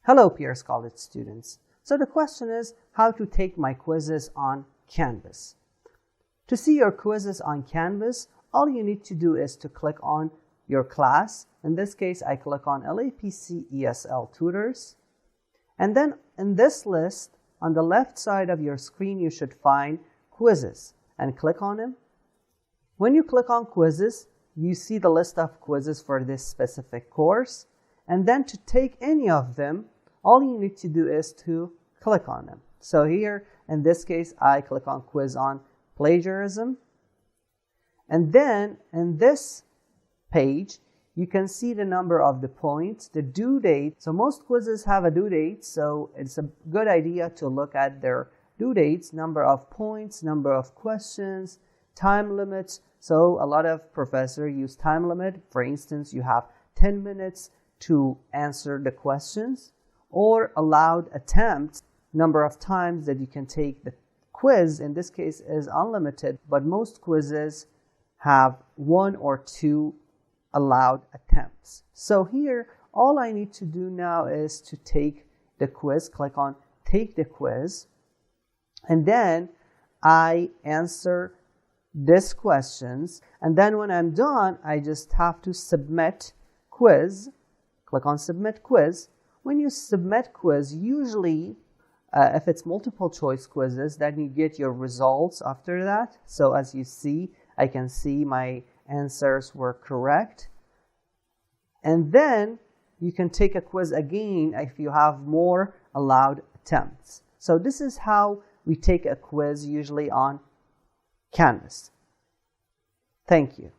Hello, Pierce College students. So the question is how to take my quizzes on Canvas. To see your quizzes on Canvas, all you need to do is to click on your class. In this case, I click on LAPC ESL Tutors. And then in this list, on the left side of your screen, you should find quizzes and click on them. When you click on quizzes, you see the list of quizzes for this specific course. And then to take any of them, all you need to do is to click on them. So here, in this case, I click on quiz on plagiarism. And then in this page, you can see the number of the points, the due date. So most quizzes have a due date, so it's a good idea to look at their due dates, number of points, number of questions, time limits. So a lot of professors use time limit. For instance, you have 10 minutes to answer the questions, or allowed attempts, number of times that you can take the quiz, in this case, is unlimited, but most quizzes have 1 or 2 allowed attempts. So here, all I need to do now is to take the quiz, click on Take the Quiz, and then I answer these questions, and then when I'm done, I just have to submit quiz, click on Submit Quiz. When you submit quiz, usually if it's multiple choice quizzes, then you get your results after that. So as you see, I can see my answers were correct. And then you can take a quiz again if you have more allowed attempts. So this is how we take a quiz usually on Canvas. Thank you.